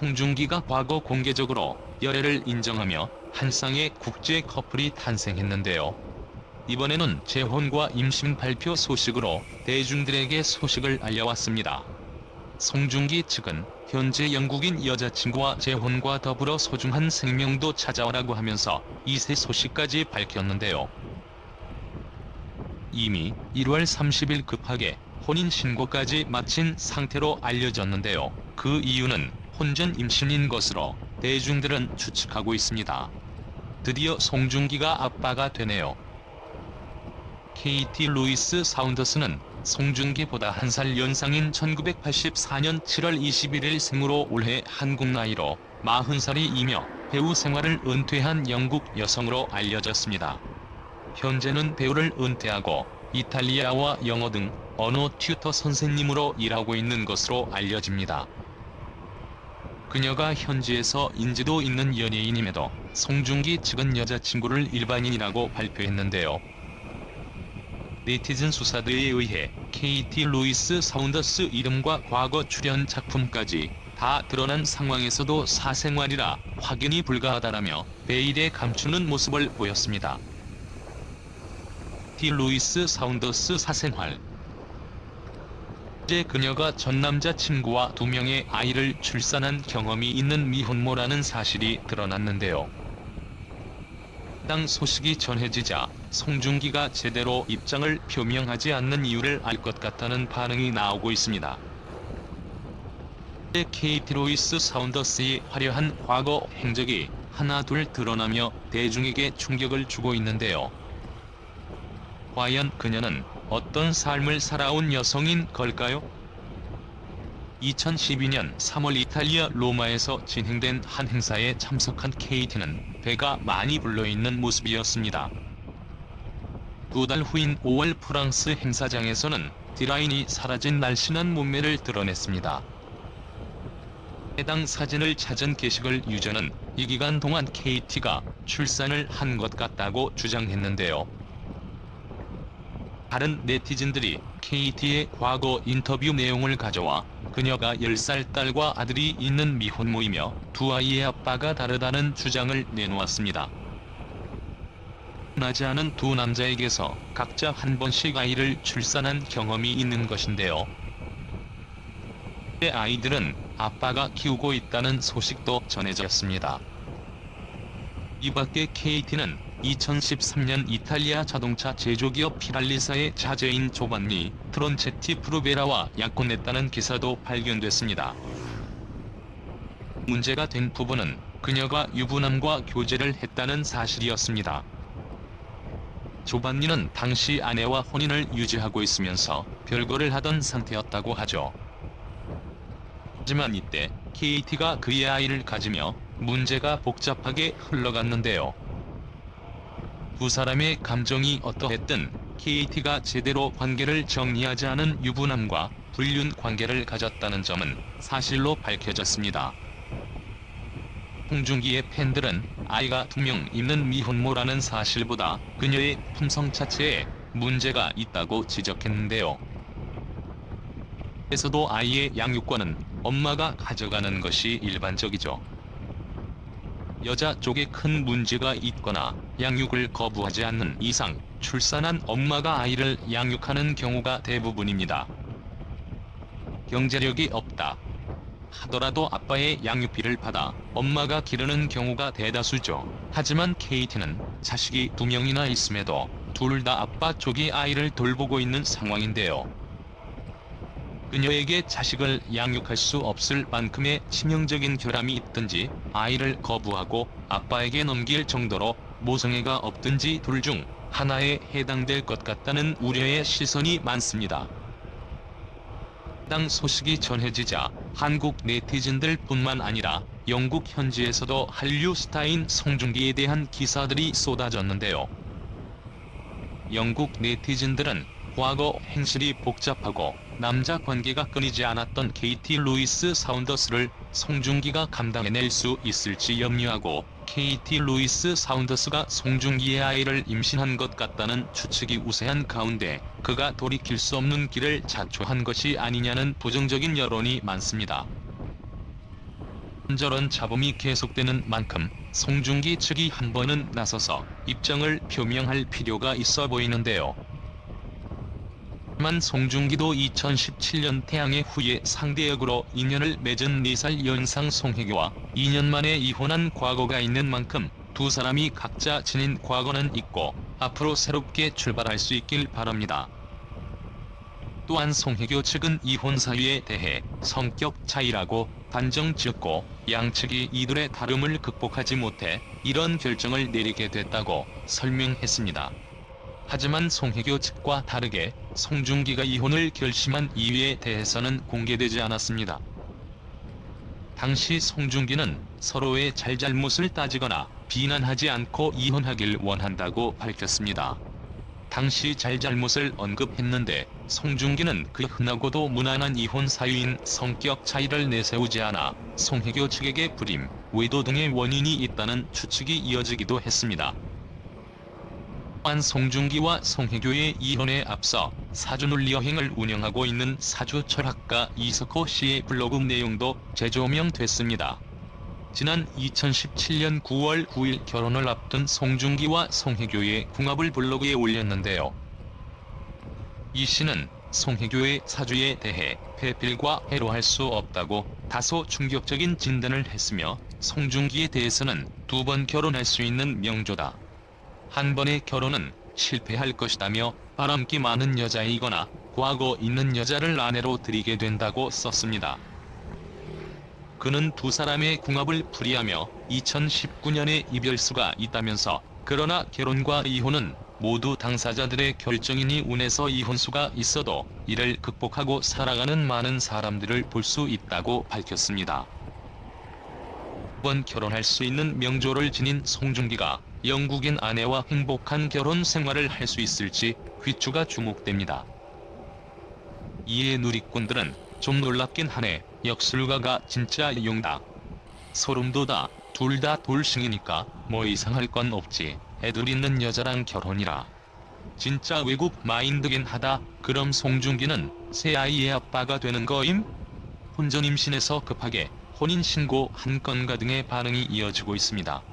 송중기가 과거 공개적으로 열애를 인정하며 한 쌍의 국제 커플이 탄생했는데요. 이번에는 재혼과 임신 발표 소식으로 대중들에게 소식을 알려왔습니다. 송중기 측은 현재 영국인 여자친구와 재혼과 더불어 소중한 생명도 찾아오라고 하면서 이세 소식까지 밝혔는데요. 이미 1월 30일 급하게 혼인신고까지 마친 상태로 알려졌는데요. 그 이유는 혼전 임신인 것으로 대중들은 추측하고 있습니다. 드디어 송중기가 아빠가 되네요. KT 루이스 사운더스는 송중기보다 한 살 연상인 1984년 7월 21일 생으로 올해 한국 나이로 40살이며 배우 생활을 은퇴한 영국 여성으로 알려졌습니다. 현재는 배우를 은퇴하고 이탈리아와 영어 등 언어 튜터 선생님으로 일하고 있는 것으로 알려집니다. 그녀가 현지에서 인지도 있는 연예인임에도 송중기 측은 여자친구를 일반인이라고 발표했는데요. 네티즌 수사들에 의해 KT 루이스 사운더스 이름과 과거 출연 작품까지 다 드러난 상황에서도 사생활이라 확인이 불가하다라며 베일에 감추는 모습을 보였습니다. KT 루이스 사운더스 사생활. 현재 그녀가 전 남자친구와 2명의 아이를 출산한 경험이 있는 미혼모라는 사실이 드러났는데요. 해당 소식이 전해지자 송중기가 제대로 입장을 표명하지 않는 이유를 알 것 같다는 반응이 나오고 있습니다. KT 루이스 사운더스의 화려한 과거 행적이 하나둘 드러나며 대중에게 충격을 주고 있는데요. 과연 그녀는 어떤 삶을 살아온 여성인 걸까요? 2012년 3월 이탈리아 로마에서 진행된 한 행사에 참석한 KT는 배가 많이 불러있는 모습이었습니다. 2달 후인 5월 프랑스 행사장에서는 디라인이 사라진 날씬한 몸매를 드러냈습니다. 해당 사진을 찾은 게시글 유저는 이 기간 동안 KT가 출산을 한 것 같다고 주장했는데요. 다른 네티즌들이 KT의 과거 인터뷰 내용을 가져와 그녀가 10살 딸과 아들이 있는 미혼모이며 두 아이의 아빠가 다르다는 주장을 내놓았습니다. 나지 않은 두 남자에게서 각자 한 번씩 아이를 출산한 경험이 있는 것인데요. 아이들은 아빠가 키우고 있다는 소식도 전해졌습니다. 이 밖에 KT는 2013년 이탈리아 자동차 제조기업 피랄리사의 자제인 조반니 트론체티 프로베라와 약혼했다는 기사도 발견됐습니다. 문제가 된 부분은 그녀가 유부남과 교제를 했다는 사실이었습니다. 조반니는 당시 아내와 혼인을 유지하고 있으면서 별거를 하던 상태였다고 하죠. 하지만 이때 KT가 그의 아이를 가지며 문제가 복잡하게 흘러갔는데요. 두 사람의 감정이 어떠했든 KT가 제대로 관계를 정리하지 않은 유부남과 불륜 관계를 가졌다는 점은 사실로 밝혀졌습니다. 송중기의 팬들은 아이가 2명 있는 미혼모라는 사실보다 그녀의 품성 자체에 문제가 있다고 지적했는데요. 에서도 아이의 양육권은 엄마가 가져가는 것이 일반적이죠. 여자 쪽에 큰 문제가 있거나 양육을 거부하지 않는 이상 출산한 엄마가 아이를 양육하는 경우가 대부분입니다. 경제력이 없다 하더라도 아빠의 양육비를 받아 엄마가 기르는 경우가 대다수죠. 하지만 KT는 자식이 2명이나 있음에도 둘 다 아빠 쪽이 아이를 돌보고 있는 상황인데요. 그녀에게 자식을 양육할 수 없을 만큼의 치명적인 결함이 있든지 아이를 거부하고 아빠에게 넘길 정도로 모성애가 없든지 둘 중 하나에 해당될 것 같다는 우려의 시선이 많습니다. 해당 소식이 전해지자 한국 네티즌들 뿐만 아니라 영국 현지에서도 한류 스타인 송중기에 대한 기사들이 쏟아졌는데요. 영국 네티즌들은 과거 행실이 복잡하고 남자 관계가 끊이지 않았던 KT 루이스 사운더스를 송중기가 감당해낼 수 있을지 염려하고 KT 루이스 사운더스가 송중기의 아이를 임신한 것 같다는 추측이 우세한 가운데 그가 돌이킬 수 없는 길을 자초한 것이 아니냐는 부정적인 여론이 많습니다. 이런저런 잡음이 계속되는 만큼 송중기 측이 한 번은 나서서 입장을 표명할 필요가 있어 보이는데요. 하지만 송중기도 2017년 태양의 후예 상대역으로 인연을 맺은 4살 연상 송혜교와 2년 만에 이혼한 과거가 있는 만큼 두 사람이 각자 지닌 과거는 있고 앞으로 새롭게 출발할 수 있길 바랍니다. 또한 송혜교 측은 이혼 사유에 대해 성격 차이라고 단정지었고 양측이 이들의 다름을 극복하지 못해 이런 결정을 내리게 됐다고 설명했습니다. 하지만 송혜교 측과 다르게 송중기가 이혼을 결심한 이유에 대해서는 공개되지 않았습니다. 당시 송중기는 서로의 잘잘못을 따지거나 비난하지 않고 이혼하길 원한다고 밝혔습니다. 당시 잘잘못을 언급했는데 송중기는 그 흔하고도 무난한 이혼 사유인 성격 차이를 내세우지 않아 송혜교 측에게 불임, 외도 등의 원인이 있다는 추측이 이어지기도 했습니다. 또한 송중기와 송혜교의 이혼에 앞서 사주논리 여행을 운영하고 있는 사주철학가 이석호 씨의 블로그 내용도 재조명됐습니다. 지난 2017년 9월 9일 결혼을 앞둔 송중기와 송혜교의 궁합을 블로그에 올렸는데요. 이 씨는 송혜교의 사주에 대해 배필과 해로할 수 없다고 다소 충격적인 진단을 했으며 송중기에 대해서는 2번 결혼할 수 있는 명조다. 한 번의 결혼은 실패할 것이다며 바람기 많은 여자이거나 과거 있는 여자를 아내로 들이게 된다고 썼습니다. 그는 두 사람의 궁합을 풀이하며 2019년에 이별수가 있다면서 그러나 결혼과 이혼은 모두 당사자들의 결정이니 운에서 이혼수가 있어도 이를 극복하고 살아가는 많은 사람들을 볼 수 있다고 밝혔습니다. 이번 결혼할 수 있는 명조를 지닌 송중기가 영국인 아내와 행복한 결혼 생활을 할 수 있을지 귀추가 주목됩니다. 이에 누리꾼들은 좀 놀랍긴 하네. 역술가가 진짜 용다. 소름돋아. 둘 다 돌싱이니까 뭐 이상할 건 없지. 애들 있는 여자랑 결혼이라. 진짜 외국 마인드긴 하다. 그럼 송중기는 새 아이의 아빠가 되는 거임? 혼전 임신해서 급하게 혼인신고 한 건가 등의 반응이 이어지고 있습니다.